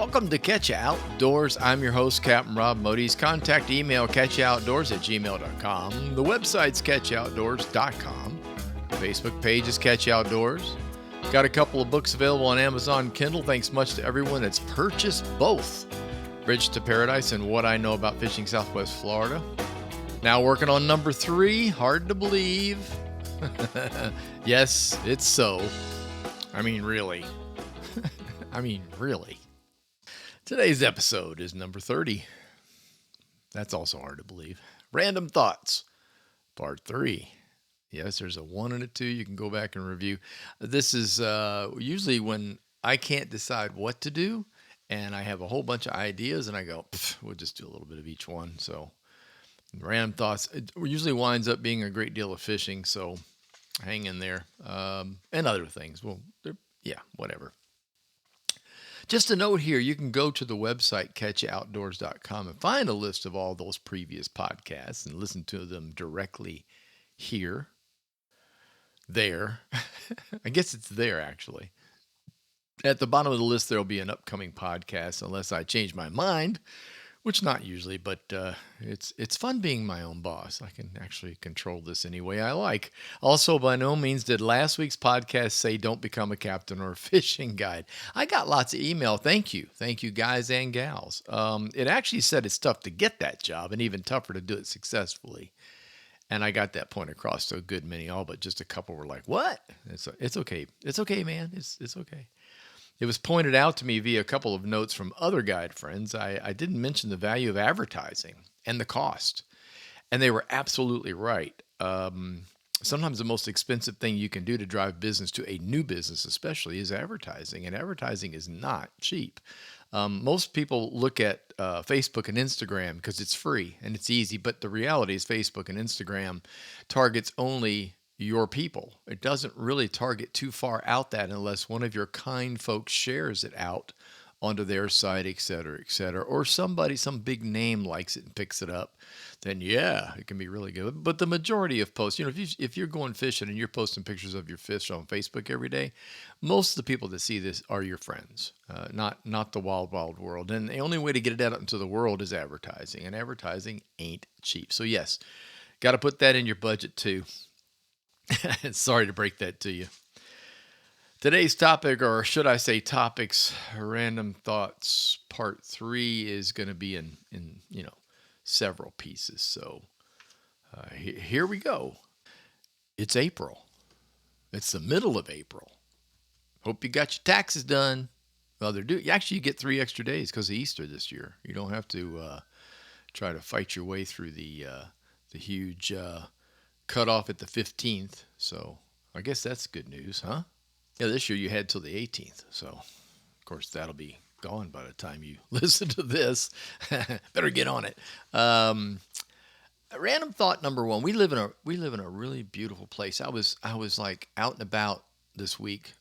Welcome to Catch Ya Outdoors. I'm your host, Captain Rob Modies. Contact email catchaoutdoors@gmail.com. The website's catchaoutdoors.com. Facebook page is Catch Ya Outdoors. Got a couple of books available on Amazon Kindle. Thanks much to everyone that's purchased both. Bridge to Paradise and What I Know About Fishing Southwest Florida. Now working on number 3. Hard to believe. Yes, it's so. I mean, really. Really. Today's episode is number 30. That's also hard to believe. Random Thoughts, Part 3. Yes, there's a 1 and a 2. You can go back and review. This is usually when I can't decide what to do, and I have a whole bunch of ideas, and I go, we'll just do a little bit of each one. So, Random Thoughts, it usually winds up being a great deal of fishing, so hang in there. And other things. Well, whatever. Just a note here, you can go to the website, catchaoutdoors.com, and find a list of all those previous podcasts and listen to them directly here. There. I guess it's there, actually. At the bottom of the list, there'll be an upcoming podcast, unless I change my mind, which not usually, but it's fun being my own boss. I can actually control this any way I like. Also, by no means did last week's podcast say don't become a captain or a fishing guide. I got lots of email. Thank you. Thank you, guys and gals. It actually said it's tough to get that job and even tougher to do it successfully. And I got that point across to a good many, all but just a couple were like, what? It's okay. It's okay, man. It's okay. It was pointed out to me via a couple of notes from other guide friends. I didn't mention the value of advertising and the cost. And they were absolutely right. Sometimes the most expensive thing you can do to drive business to a new business especially is advertising. And advertising is not cheap. Most people look at Facebook and Instagram because it's free and it's easy. But the reality is Facebook and Instagram targets only your people. It doesn't really target too far out that unless one of your kind folks shares it out onto their site, et cetera, or somebody, some big name likes it and picks it up, then yeah, it can be really good. But the majority of posts, if you're going fishing and you're posting pictures of your fish on Facebook every day, most of the people that see this are your friends, not the wild world. And the only way to get it out into the world is advertising, and advertising ain't cheap. So yes, got to put that in your budget too. Sorry to break that to you. Today's topic, or should I say topics, Random Thoughts Part 3 is going to be in several pieces. So here we go. It's April. It's the middle of April. Hope you got your taxes done. Well, they're due. Actually, you get 3 extra days because of Easter this year. You don't have to try to fight your way through the huge cut off at the 15th. So I guess that's good news, huh? Yeah, this year you had till the 18th. So, of course, that'll be gone by the time you listen to this. Better get on it. Random thought number 1. We live in a really beautiful place. I was like out and about this week,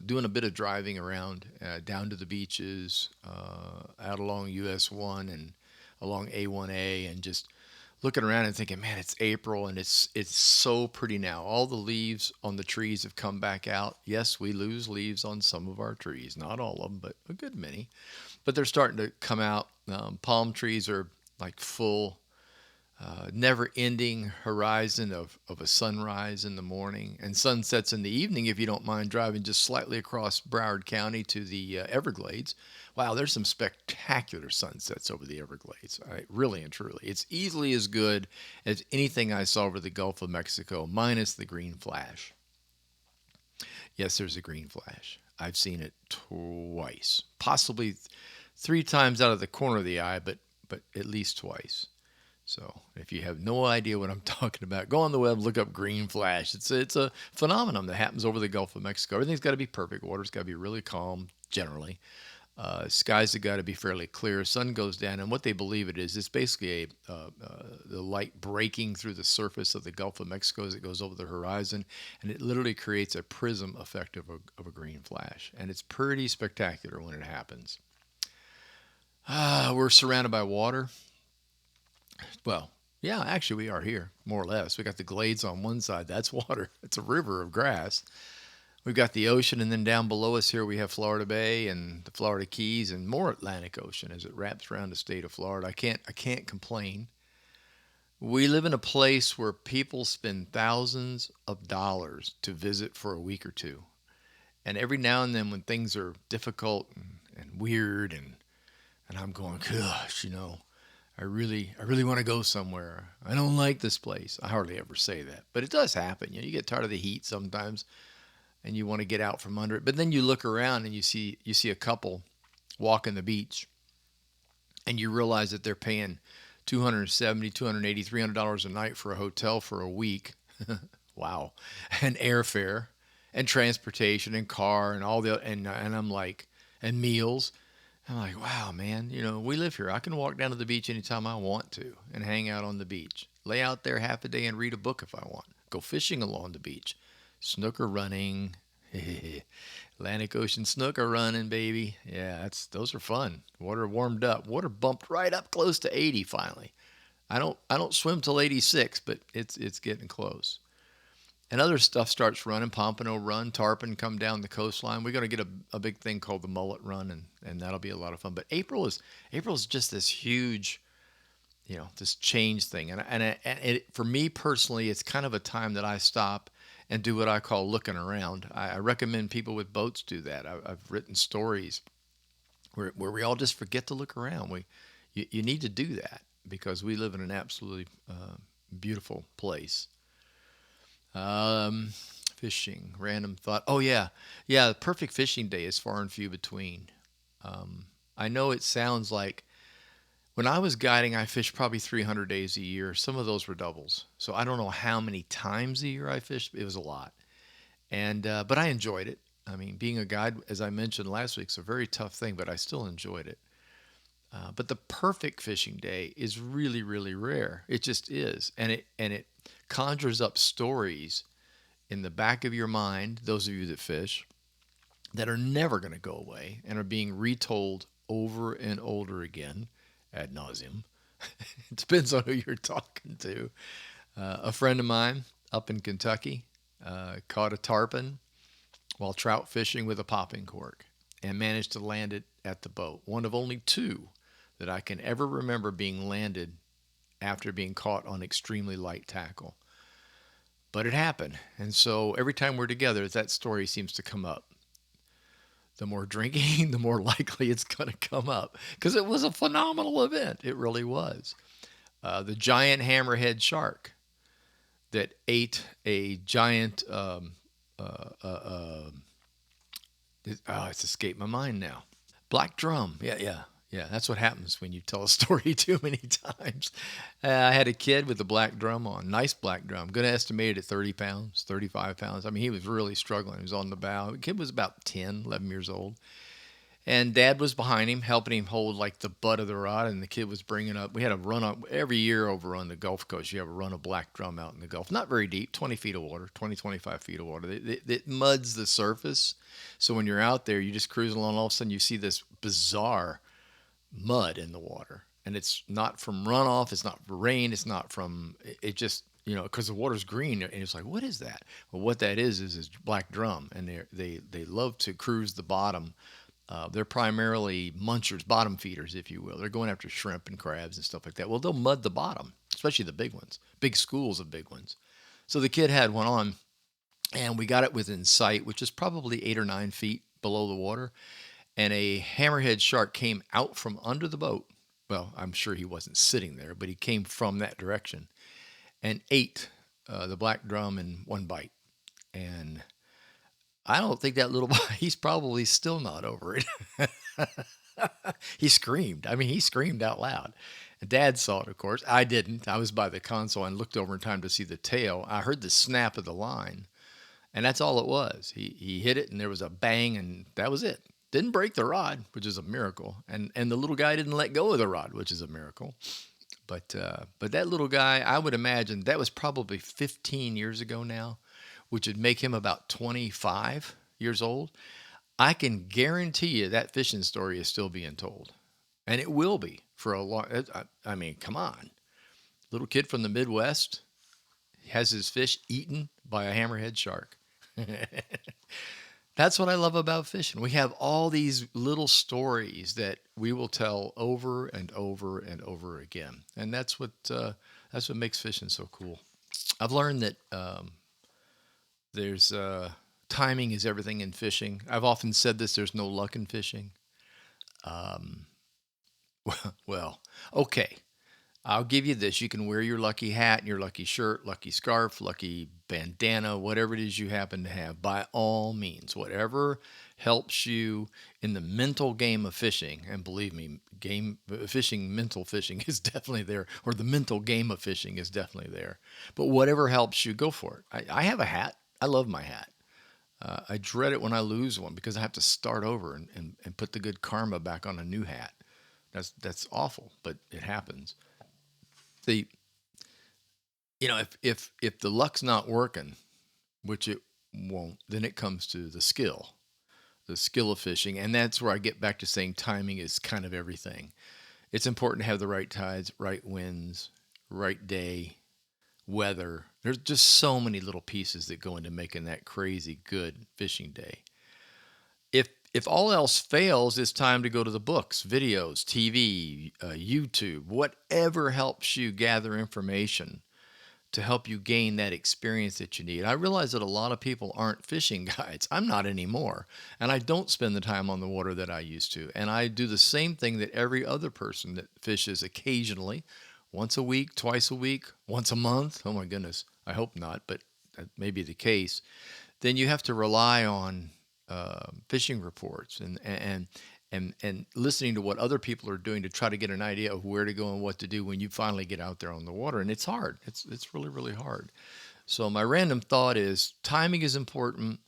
doing a bit of driving around, down to the beaches, out along US 1 and along A1A, and just looking around and thinking, man, it's April and it's so pretty now. All the leaves on the trees have come back out. Yes, we lose leaves on some of our trees, not all of them, but a good many. But they're starting to come out. Palm trees are like full, never-ending horizon of a sunrise in the morning and sunsets in the evening, if you don't mind driving just slightly across Broward County to the Everglades. Wow, there's some spectacular sunsets over the Everglades, really and truly. It's easily as good as anything I saw over the Gulf of Mexico, minus the green flash. Yes, there's a green flash. I've seen it twice, possibly 3 times out of the corner of the eye, but at least twice. So if you have no idea what I'm talking about, go on the web, look up green flash. It's a phenomenon that happens over the Gulf of Mexico. Everything's got to be perfect. Water's got to be really calm, generally. Skies have got to be fairly clear. Sun goes down, and what they believe it is, it's basically the light breaking through the surface of the Gulf of Mexico as it goes over the horizon, and it literally creates a prism effect of a green flash. And it's pretty spectacular when it happens. We're surrounded by water. Well, yeah, actually we are here, more or less. We got the glades on one side. That's water. It's a river of grass. We've got the ocean, and then down below us here we have Florida Bay and the Florida Keys, and more Atlantic Ocean as it wraps around the state of Florida. I can't complain. We live in a place where people spend thousands of dollars to visit for a week or two. And every now and then when things are difficult and weird and I'm going, gosh, I really want to go somewhere. I don't like this place. I hardly ever say that, but it does happen. You get tired of the heat sometimes and you want to get out from under it. But then you look around and you see a couple walking the beach and you realize that they're paying 270, 280, $300 a night for a hotel for a week. Wow. And airfare and transportation and car and all the and I'm like and meals. I'm like, wow, man, we live here. I can walk down to the beach anytime I want to and hang out on the beach. Lay out there half a day and read a book if I want. Go fishing along the beach. Snooker running. Atlantic Ocean snooker running, baby. Yeah, those are fun. Water warmed up. Water bumped right up close to 80 finally. I don't swim till 86, but it's getting close. And other stuff starts running. Pompano Run, Tarpon come down the coastline. We're going to get a big thing called the Mullet Run, and that'll be a lot of fun. But April is just this huge, this change thing. And for me personally, it's kind of a time that I stop and do what I call looking around. I recommend people with boats do that. I've written stories where we all just forget to look around. You need to do that because we live in an absolutely beautiful place. Um, Fishing, random thought. Oh yeah. The perfect fishing day is far and few between. I know it sounds like when I was guiding, I fished probably 300 days a year. Some of those were doubles, so I don't know how many times a year I fished. It was a lot, and but I enjoyed it. I mean, being a guide, as I mentioned last week, is a very tough thing, but I still enjoyed it. But the perfect fishing day is really, really rare. It just is, and it conjures up stories in the back of your mind. Those of you that fish that are never going to go away and are being retold over and over again ad nauseum. It depends on who you're talking to. A friend of mine up in Kentucky caught a tarpon while trout fishing with a popping cork and managed to land it at the boat. One of only two that I can ever remember being landed after being caught on extremely light tackle. But it happened. And so every time we're together, that story seems to come up. The more drinking, the more likely it's going to come up because it was a phenomenal event. It really was. The giant hammerhead shark that ate a giant, it's escaped my mind now. Black drum. Yeah, yeah. Yeah, that's what happens when you tell a story too many times. I had a kid with a black drum on, nice black drum. Going to estimate it at 30 pounds, 35 pounds. I mean, he was really struggling. He was on the bow. The kid was about 10, 11 years old. And dad was behind him, helping him hold like the butt of the rod. And the kid was bringing up, we had a run up every year over on the Gulf Coast. You have a run of black drum out in the Gulf. Not very deep, 20 feet of water, 20, 25 feet of water. It muds the surface. So when you're out there, you just cruise along. All of a sudden, you see this bizarre mud in the water, and it's not from runoff, it's not rain, it's not from it just because the water's green, and it's like, what is that? Well, what that is black drum, and they love to cruise the bottom. They're primarily munchers, bottom feeders, if you will. They're going after shrimp and crabs and stuff like that. Well, they'll mud the bottom, especially the big ones, big schools of big ones. So the kid had one on, and we got it within sight, which is probably 8 or 9 feet below the water, and a hammerhead shark came out from under the boat. Well, I'm sure he wasn't sitting there, but he came from that direction and ate the black drum in one bite. And I don't think that little boy, he's probably still not over it. He screamed. I mean, he screamed out loud. Dad saw it, of course. I didn't. I was by the console and looked over in time to see the tail. I heard the snap of the line, and that's all it was. He hit it, and there was a bang, and that was it. Didn't break the rod, which is a miracle, and the little guy didn't let go of the rod, which is a miracle. But that little guy, I would imagine that was probably 15 years ago now, which would make him about 25 years old. I can guarantee you that fishing story is still being told, and it will be for a long. I mean, come on, little kid from the Midwest has his fish eaten by a hammerhead shark. That's what I love about fishing. We have all these little stories that we will tell over and over and over again, and that's what makes fishing so cool. I've learned that there's timing is everything in fishing. I've often said this: there's no luck in fishing. Um, well, okay, I'll give you this. You can wear your lucky hat, your lucky shirt, lucky scarf, lucky bandana, whatever it is you happen to have, by all means. Whatever helps you in the mental game of fishing, and believe me, game fishing, mental fishing is definitely there, or the mental game of fishing is definitely there. But whatever helps you, go for it. I have a hat. I love my hat. I dread it when I lose one because I have to start over and put the good karma back on a new hat. That's awful, but it happens. The if the luck's not working, which it won't, then it comes to the skill of fishing, and that's where I get back to saying timing is kind of everything. It's important to have the right tides, right winds, right day, weather. There's just so many little pieces that go into making that crazy good fishing day. If all else fails, it's time to go to the books, videos, TV, YouTube, whatever helps you gather information to help you gain that experience that you need. I realize that a lot of people aren't fishing guides. I'm not anymore. And I don't spend the time on the water that I used to. And I do the same thing that every other person that fishes occasionally, once a week, twice a week, once a month. Oh my goodness. I hope not, but that may be the case. Then you have to rely on fishing reports and listening to what other people are doing to try to get an idea of where to go and what to do when you finally get out there on the water. And it's hard. It's really really hard. So my random thought is timing is important.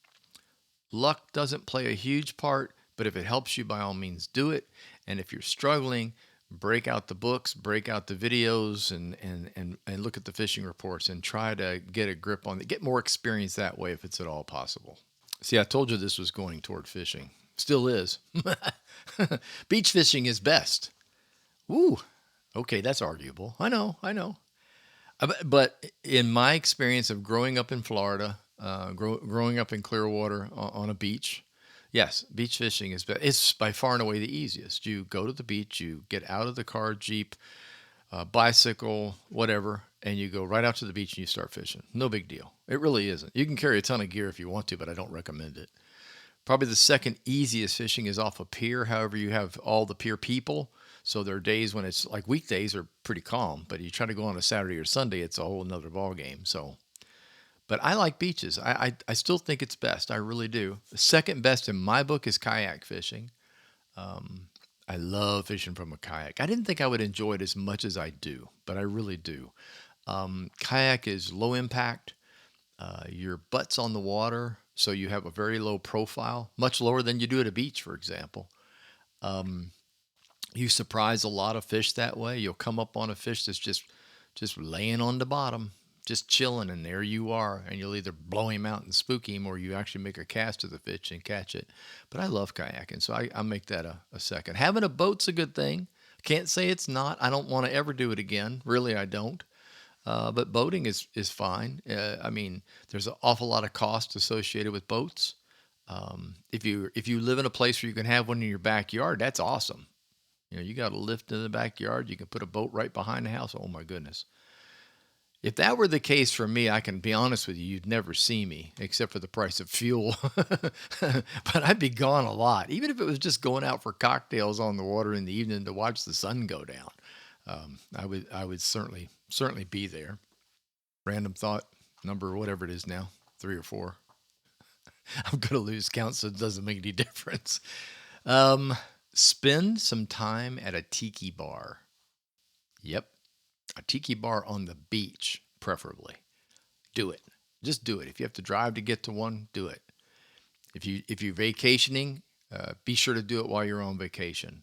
Luck doesn't play a huge part, but if it helps you, by all means, do it. And if you're struggling, break out the books, break out the videos, and look at the fishing reports and try to get a grip on it. Get more experience that way if it's at all possible. See, I told you this was going toward fishing. Still is. Beach fishing is best. Ooh, okay, that's arguable. I know, I know. But in my experience of growing up in Florida, growing up in Clearwater on a beach, yes, beach fishing is best. It's by far and away the easiest. You go to the beach, you get out of the car, jeep, bicycle, whatever, and you go right out to the beach and you start fishing. No big deal. It really isn't. You can carry a ton of gear if you want to, but I don't recommend it. Probably the second easiest fishing is off a pier. However, you have all the pier people. So there are days when it's like weekdays are pretty calm, but you try to go on a Saturday or Sunday, it's a whole nother ball game. So, but I like beaches. I still think it's best. I really do. The second best in my book is kayak fishing. Um, I love fishing from a kayak. I didn't think I would enjoy it as much as I do, but I really do. Kayak is low impact. Your butt's on the water, so you have a very low profile, much lower than you do at a beach, for example. Um, you surprise a lot of fish that way. You'll come up on a fish that's just laying on the bottom, just chilling, and there you are, and you'll either blow him out and spook him, or you actually make a cast to the fish and catch it. But I love kayaking, so I make that a second. Having a boat's a good thing. Can't say it's not. I don't want to ever do it again. Really, I don't. But boating is fine. I mean, there's an awful lot of cost associated with boats. If you live in a place where you can have one in your backyard, that's awesome. You know, you got a lift in the backyard. You can put a boat right behind the house. Oh my goodness! If that were the case for me, I can be honest with you, you'd never see me except for the price of fuel. But I'd be gone a lot, even if it was just going out for cocktails on the water in the evening to watch the sun go down. I would certainly be there. Random thought number, whatever it is now, three or four. I'm gonna lose count, so it doesn't make any difference. Um, Spend some time at a tiki bar. Yep, a tiki bar on the beach, preferably. Do it. Just do it. If you have to drive to get to one, do it. If you're vacationing, be sure to do it while you're on vacation.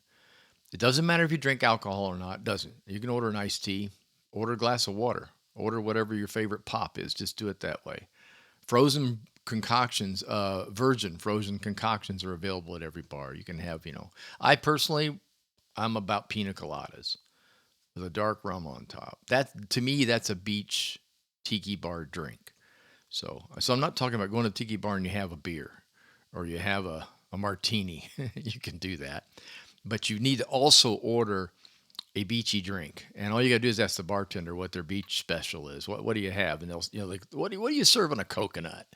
It doesn't matter if you drink alcohol or not. It doesn't. You can order an iced tea, order a glass of water, order whatever your favorite pop is. Just do it that way. Frozen concoctions, virgin frozen concoctions are available at every bar. You can have, I personally, I'm about pina coladas with a dark rum on top. That to me, that's a beach tiki bar drink. So I'm not talking about going to the tiki bar and you have a beer or you have a martini. You can do that. But you need to also order a beachy drink. And all you got to do is ask the bartender what their beach special is. What do you have? And they'll, like, what do you serve on a coconut?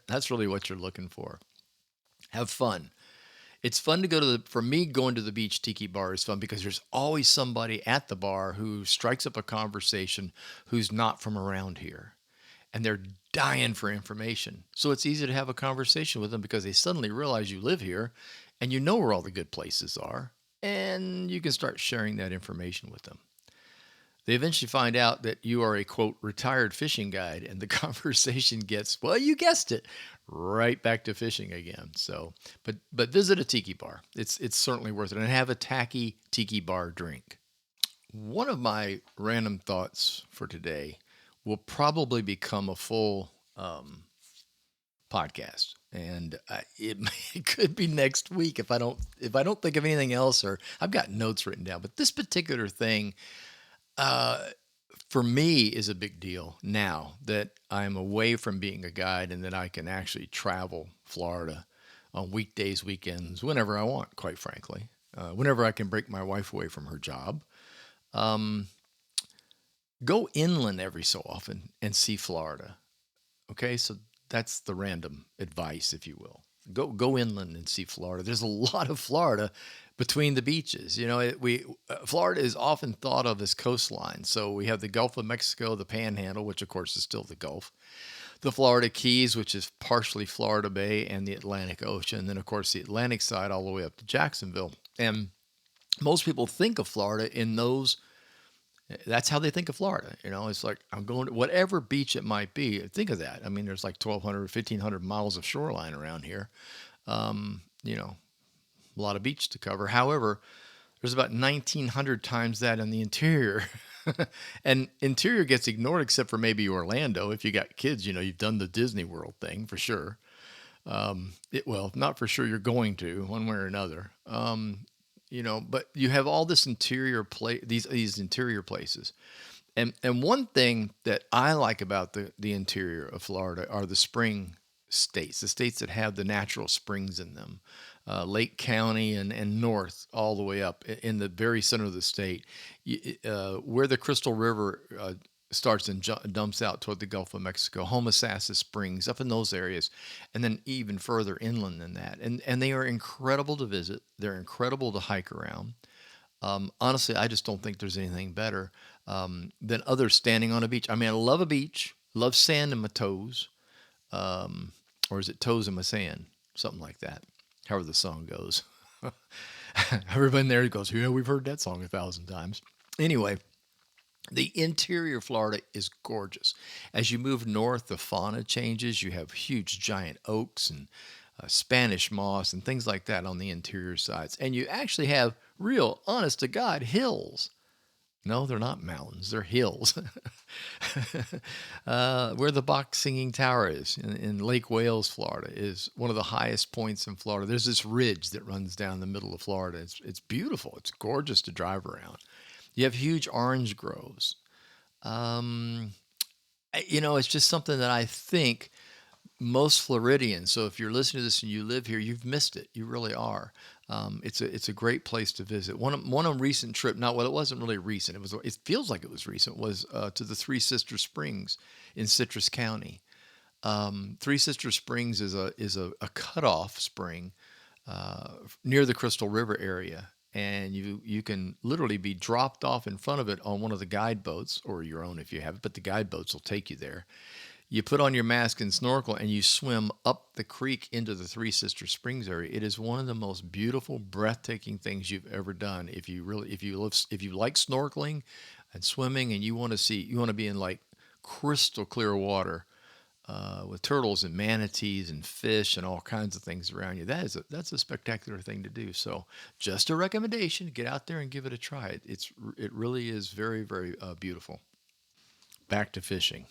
That's really what you're looking for. Have fun. It's fun to go to for me, going to the beach tiki bar is fun because there's always somebody at the bar who strikes up a conversation who's not from around here. And they're dying for information. So it's easy to have a conversation with them because they suddenly realize you live here and you know where all the good places are. And you can start sharing that information with them. They eventually find out that you are a quote retired fishing guide, and the conversation gets, well, you guessed it, right back to fishing again. So, but visit a tiki bar. It's certainly worth it, and have a tacky tiki bar drink. One of my random thoughts for today will probably become a full podcast, and it could be next week if I don't think of anything else, or I've got notes written down. But this particular thing, uh, for me, is a big deal now that I'm away from being a guide and that I can actually travel Florida on weekdays, weekends, whenever I want. Quite frankly, whenever I can break my wife away from her job. Um, Go inland every so often and see Florida. Okay, so that's the random advice, if you will. Go inland and see Florida. There's a lot of Florida between the beaches. Florida is often thought of as coastline. So we have the Gulf of Mexico, the Panhandle, which of course is still the Gulf, the Florida Keys, which is partially Florida Bay, and the Atlantic Ocean. And then of course the Atlantic side all the way up to Jacksonville. And most people think of Florida in those that's how they think of Florida. It's like I'm going to whatever beach it might be. Think of that. I mean, there's like 1,200, 1,500 miles of shoreline around here. Um, you know, a lot of beach to cover. However, there's about 1,900 times that in the interior. And interior gets ignored except for maybe Orlando. If you got kids, you've done the Disney World thing for sure. Well, not for sure you're going to one way or another. But you have all this interior these interior places. And one thing that I like about the interior of Florida are the spring states, the states that have the natural springs in them. Lake County and north all the way up in the very center of the state, where the Crystal River starts and dumps out toward the Gulf of Mexico, Homosassa Springs, up in those areas, and then even further inland than that. And they are incredible to visit. They're incredible to hike around. Honestly, I just don't think there's anything better than others standing on a beach. I mean, I love a beach, love sand in my toes, or is it toes in my sand? Something like that, however the song goes. Everybody there goes, yeah, we've heard that song 1,000 times. Anyway, the interior of Florida is gorgeous. As you move north, the fauna changes. You have huge giant oaks and Spanish moss and things like that on the interior sides. And you actually have real, honest to God, hills. No, they're not mountains, they're hills. Where the Bach Singing Tower is in Lake Wales, Florida, is one of the highest points in Florida. There's this ridge that runs down the middle of Florida. It's beautiful. It's gorgeous to drive around. You have huge orange groves. Um, it's just something that I think most Floridians. So if you're listening to this and you live here, you've missed it. You really are. It's a great place to visit. One recent trip. Not well, it wasn't really recent. It feels like it was recent. Was to the Three Sister Springs in Citrus County. Three Sister Springs is a cutoff spring near the Crystal River area, and you can literally be dropped off in front of it on one of the guide boats, or your own if you have it, but the guide boats will take you there. You put on your mask and snorkel and you swim up the creek into the Three Sister Springs area. It is one of the most beautiful, breathtaking things you've ever done. If you like snorkeling and swimming and you want to be in like crystal clear water, with turtles and manatees and fish and all kinds of things around you. That's a spectacular thing to do. So just a recommendation, get out there and give it a try. It really is very, very beautiful. Back to fishing.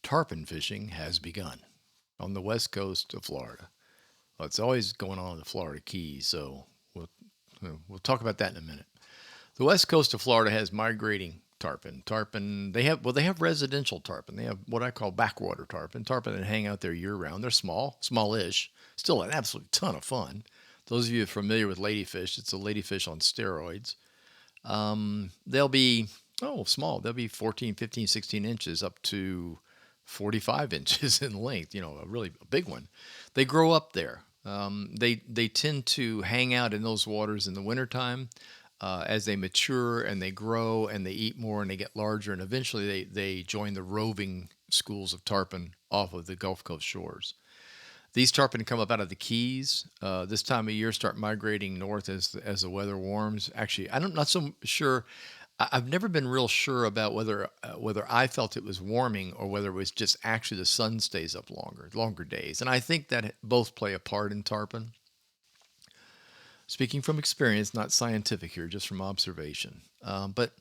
Tarpon fishing has begun on the west coast of Florida. Well, it's always going on in the Florida Keys, so we'll talk about that in a minute. The west coast of Florida has migrating tarpon. Tarpon, they have residential tarpon. They have what I call backwater tarpon that hang out there year round. They're small, smallish, still an absolute ton of fun. Those of you familiar with ladyfish, it's a ladyfish on steroids. They'll be, small. They'll be 14, 15, 16 inches up to 45 inches in length, a really big one. They grow up there. They tend to hang out in those waters in the wintertime as they mature and they grow and they eat more and they get larger. And eventually they join the roving schools of tarpon off of the Gulf Coast shores. These tarpon come up out of the Keys. This time of year, start migrating north as the weather warms. Actually, I'm not so sure. I've never been real sure about whether I felt it was warming or whether it was just actually the sun stays up longer days. And I think that both play a part in tarpon. Speaking from experience, not scientific here, just from observation. But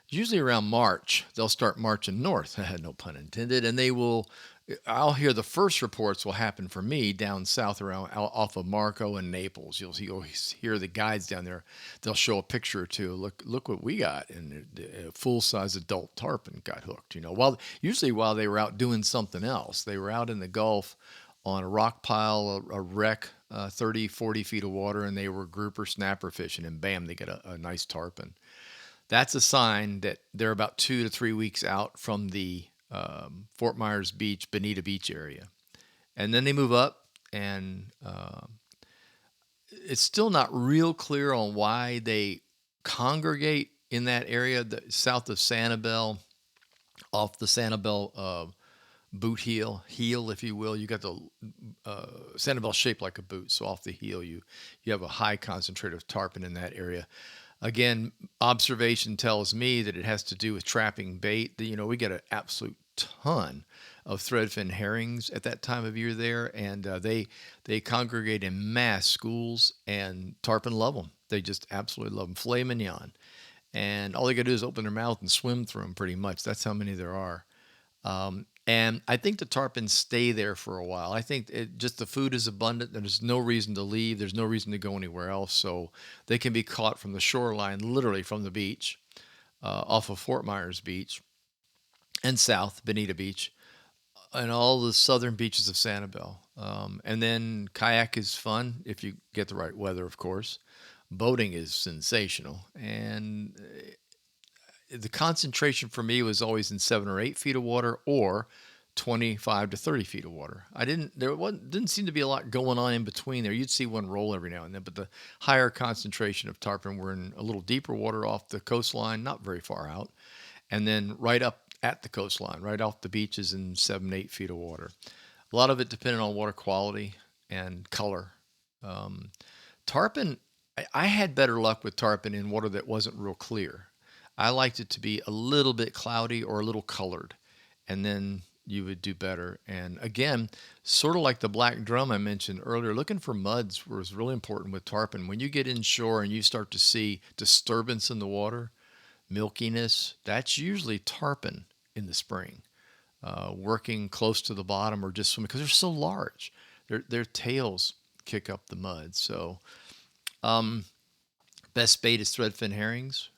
usually around March, they'll start marching north, no pun intended, and I'll hear the first reports will happen for me down south around off of Marco and Naples. You'll hear the guides down there. They'll show a picture or two. Look what we got, and a full-size adult tarpon got hooked. Usually while they were out doing something else, they were out in the Gulf on a rock pile, a wreck, 30, 40 feet of water, and they were grouper snapper fishing, and bam, they get a nice tarpon. That's a sign that they're about 2 to 3 weeks out from the Fort Myers Beach, Bonita Beach area. And then they move up, and it's still not real clear on why they congregate in that area south of Sanibel, off the Sanibel boot heel, if you will. You got the Sanibel shaped like a boot, so off the heel you have a high concentration of tarpon in that area. Again, observation tells me that it has to do with trapping bait. We get an absolute ton of threadfin herrings at that time of year there, and they congregate in mass schools, and tarpon love them. They just absolutely love them. Filet mignon. And all they got to do is open their mouth and swim through them pretty much. That's how many there are. And I think the tarpon stay there for a while. I think just the food is abundant. There's no reason to leave. There's no reason to go anywhere else. So they can be caught from the shoreline, literally from the beach, off of Fort Myers Beach and south, Bonita Beach, and all the southern beaches of Sanibel. And then kayak is fun if you get the right weather, of course. Boating is sensational. And the concentration for me was always in 7 or 8 feet of water or 25 to 30 feet of water. There didn't seem to be a lot going on in between there. You'd see one roll every now and then, but the higher concentration of tarpon were in a little deeper water off the coastline, not very far out, and then right up at the coastline, right off the beaches in 7, 8 feet of water. A lot of it depended on water quality and color. Tarpon, I had better luck with tarpon in water that wasn't real clear. I liked it to be a little bit cloudy or a little colored, and then you would do better. And again, sort of like the black drum I mentioned earlier, looking for muds was really important with tarpon. When you get inshore and you start to see disturbance in the water, milkiness, that's usually tarpon in the spring, working close to the bottom or just swimming because they're so large. Their tails kick up the mud. So best bait is threadfin herrings.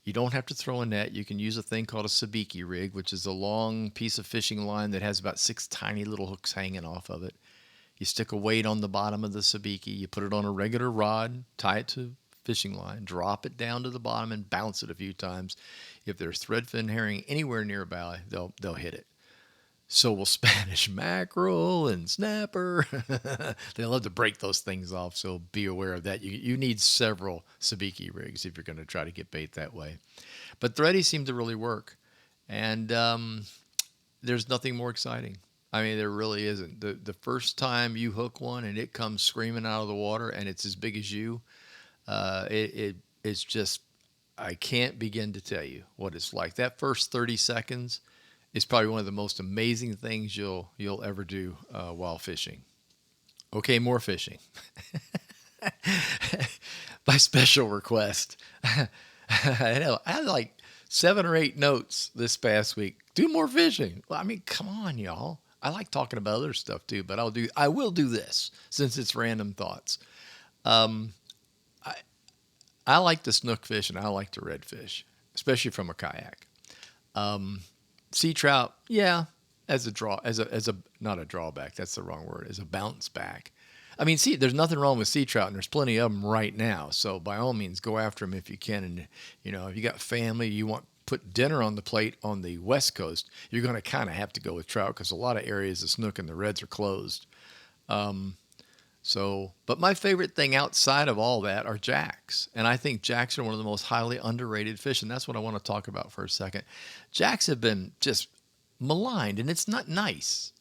You don't have to throw a net. You can use a thing called a sabiki rig, which is a long piece of fishing line that has about 6 tiny little hooks hanging off of it. You stick a weight on the bottom of the sabiki. You put it on a regular rod, tie it to fishing line, drop it down to the bottom, and bounce it a few times. If there's threadfin herring anywhere nearby, they'll hit it. So will Spanish mackerel and snapper. They love to break those things off, so be aware of that. You need several sabiki rigs if you're going to try to get bait that way. But thready seem to really work, and there's nothing more exciting. I mean, there really isn't. The first time you hook one and it comes screaming out of the water and it's as big as you, it's just, I can't begin to tell you what it's like. That first 30 seconds is probably one of the most amazing things you'll ever do while fishing. Okay, more fishing. By special request. I know, I had like 7 or 8 notes this past week. Do more fishing. Well, I mean, come on, y'all. I like talking about other stuff too, but I will do this since it's random thoughts. I like the snook fish and I like the redfish, especially from a kayak. Sea trout, yeah, as a draw, as a not a drawback. That's the wrong word. As a bounce back. I mean, see, there's nothing wrong with sea trout, and there's plenty of them right now. So by all means, go after them if you can. And if you got family, you want put dinner on the plate on the West Coast, you're going to kind of have to go with trout because a lot of areas the snook and the reds are closed. So, but my favorite thing outside of all that are jacks. And I think jacks are one of the most highly underrated fish. And that's what I want to talk about for a second. Jacks have been just maligned, and it's not nice.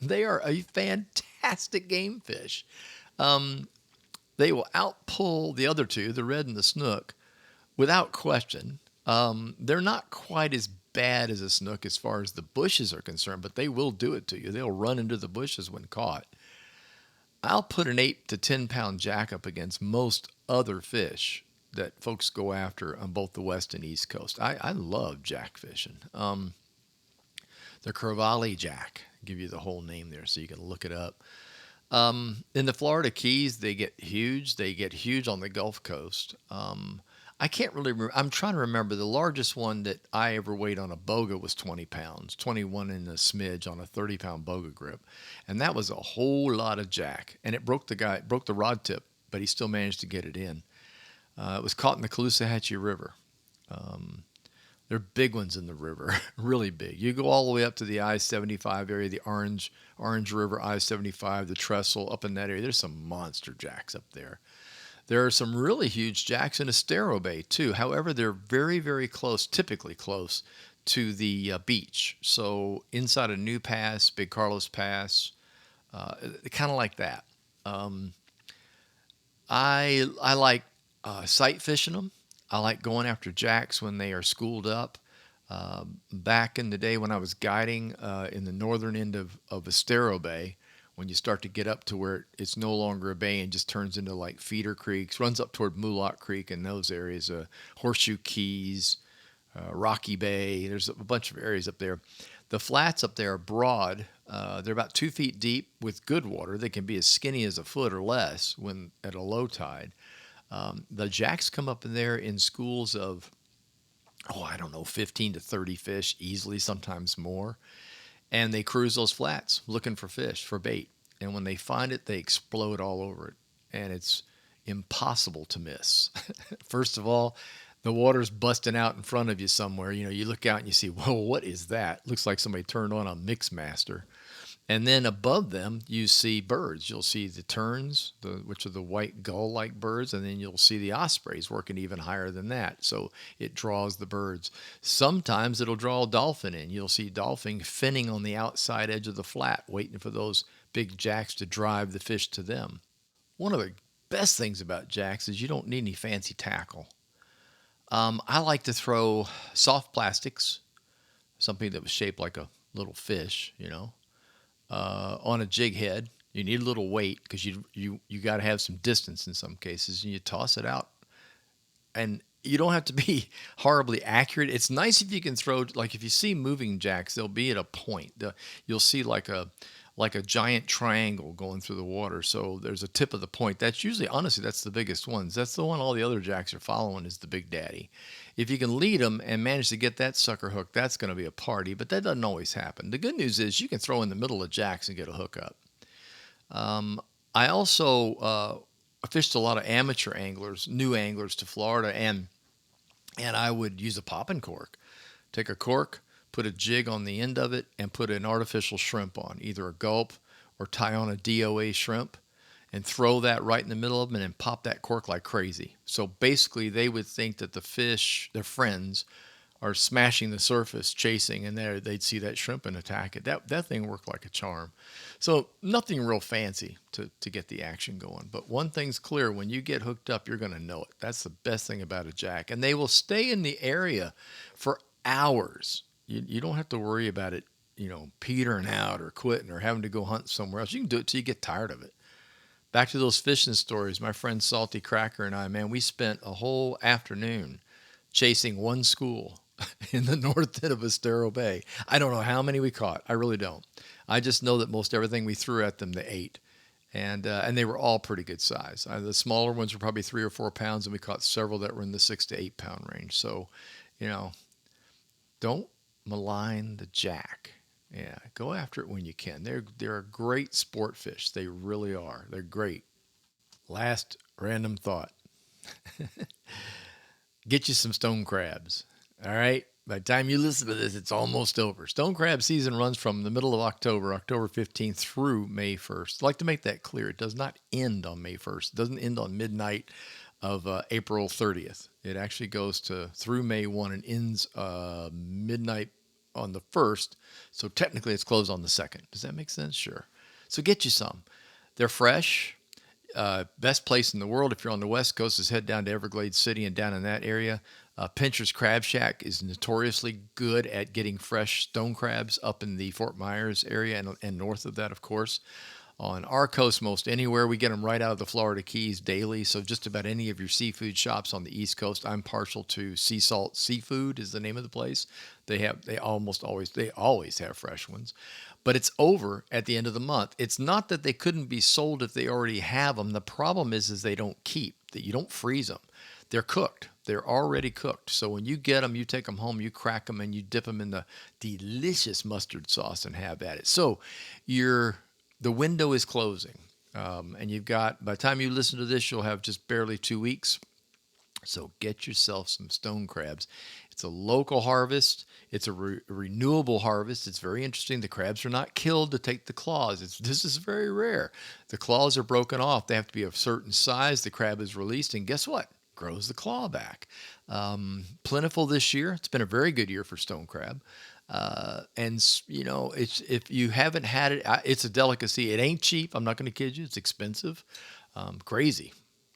They are a fantastic game fish. They will outpull the other two, the red and the snook, without question. They're not quite as bad as a snook as far as the bushes are concerned, but they will do it to you. They'll run into the bushes when caught. I'll put an 8 to 10 pound jack up against most other fish that folks go after on both the west and east coast. I love jack fishing. The Crevalle jack, I'll give you the whole name there so you can look it up. In the Florida Keys, they get huge. They get huge on the Gulf Coast. I can't really remember. I'm trying to remember. The largest one that I ever weighed on a boga was 20 pounds, 21 and a smidge on a 30-pound boga grip. And that was a whole lot of jack. And it broke the rod tip, but he still managed to get it in. It was caught in the Caloosahatchee River. They're big ones in the river, really big. You go all the way up to the I-75 area, the Orange River, I-75, the Trestle, up in that area. There's some monster jacks up there. There are some really huge jacks in Estero Bay, too. However, they're very, very close, typically close, to the beach. So inside of New Pass, Big Carlos Pass, kind of like that. I like sight fishing them. I like going after jacks when they are schooled up. Back in the day when I was guiding in the northern end of Estero Bay, when you start to get up to where it's no longer a bay and just turns into like feeder creeks, runs up toward Moolock Creek and those areas, Horseshoe Keys, Rocky Bay. There's a bunch of areas up there. The flats up there are broad. They're about 2 feet deep with good water. They can be as skinny as a foot or less when at a low tide. The jacks come up in there in schools of, I don't know, 15 to 30 fish easily, sometimes more. And they cruise those flats looking for fish, for bait. And when they find it, they explode all over it. And it's impossible to miss. First of all, the water's busting out in front of you somewhere. You look out and you see, whoa, what is that? Looks like somebody turned on a Mixmaster. And then above them, you see birds. You'll see the terns, which are the white gull-like birds, and then you'll see the ospreys working even higher than that. So it draws the birds. Sometimes it'll draw a dolphin in. You'll see dolphin finning on the outside edge of the flat, waiting for those big jacks to drive the fish to them. One of the best things about jacks is you don't need any fancy tackle. I like to throw soft plastics, something that was shaped like a little fish, on a jig head. You need a little weight because you got to have some distance in some cases, and you toss it out. And you don't have to be horribly accurate. It's nice if you can throw, like if you see moving jacks, they'll be at a point. You'll see like a giant triangle going through the water. So there's a tip of the point. That's usually, honestly, that's the biggest ones. That's the one all the other jacks are following, is the Big Daddy. If you can lead them and manage to get that sucker hooked, that's going to be a party, but that doesn't always happen. The good news is you can throw in the middle of jacks and get a hookup. I also fished a lot of amateur anglers, new anglers to Florida, and I would use a popping cork. Take a cork, put a jig on the end of it, and put an artificial shrimp on, either a gulp or tie on a DOA shrimp, and throw that right in the middle of them and then pop that cork like crazy. So basically they would think that the fish, their friends, are smashing the surface, chasing, and they'd see that shrimp and attack it. That thing worked like a charm. So nothing real fancy to get the action going. But one thing's clear, when you get hooked up, you're going to know it. That's the best thing about a jack. And they will stay in the area for hours. You don't have to worry about it, petering out or quitting or having to go hunt somewhere else. You can do it till you get tired of it. Back to those fishing stories, my friend Salty Cracker and I, man, we spent a whole afternoon chasing one school in the north end of Estero Bay. I don't know how many we caught. I really don't. I just know that most everything we threw at them, they ate. And they were all pretty good size. The smaller ones were probably 3 or 4 pounds, and we caught several that were in the 6 to 8 pound range. So, don't malign the jack. Yeah, go after it when you can. They're a great sport fish. They really are. They're great. Last random thought. Get you some stone crabs. All right. By the time you listen to this, it's almost over. Stone crab season runs from the middle of October, October 15th through May 1st. I'd like to make that clear. It does not end on May 1st. It doesn't end on midnight of April 30th. It actually goes to through May 1 and ends midnight on the 1st. So technically it's closed on the 2nd. Does that make sense? Sure. So get you some. They're fresh. Best place in the world if you're on the West Coast is head down to Everglades City and down in that area. Pincher's Crab Shack is notoriously good at getting fresh stone crabs up in the Fort Myers area and north of that, of course. On our coast, most anywhere, we get them right out of the Florida Keys daily. So just about any of your seafood shops on the East Coast, I'm partial to Sea Salt Seafood is the name of the place. They always have fresh ones. But it's over at the end of the month. It's not that they couldn't be sold if they already have them. The problem is they don't keep, that you don't freeze them. They're cooked. They're already cooked. So when you get them, you take them home, you crack them, and you dip them in the delicious mustard sauce and have at it. So the window is closing. And you've got, by the time you listen to this, you'll have just barely 2 weeks. So get yourself some stone crabs. It's a local harvest. It's a renewable harvest. It's very interesting. The crabs are not killed to take the claws. This is very rare. The claws are broken off. They have to be of a certain size. The crab is released, and guess what? Grows the claw back. Plentiful this year. It's been a very good year for stone crab. And you know, if you haven't had it, it's a delicacy. It ain't cheap. I'm not going to kid you. It's expensive. Crazy.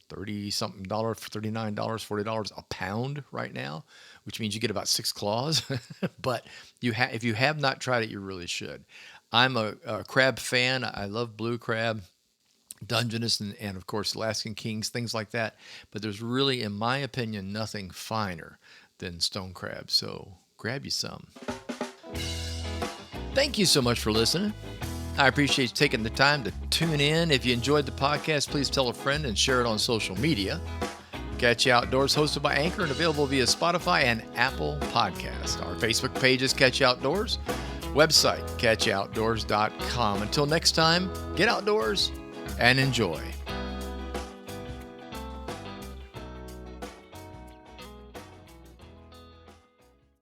$30-something, $39, $40 a pound right now, which means you get about 6 claws. But if you have not tried it, you really should. I'm a crab fan. I love blue crab, Dungeness, and of course Alaskan Kings, things like that. But there's really, in my opinion, nothing finer than stone crab. So grab you some. Thank you so much for listening. I appreciate you taking the time to tune in. If you enjoyed the podcast, please tell a friend and share it on social media. Catch You Outdoors, hosted by Anchor and available via Spotify and Apple Podcast. Our Facebook page is Catch You Outdoors. Website, catchyoutdoors.com. Until next time, get outdoors and enjoy.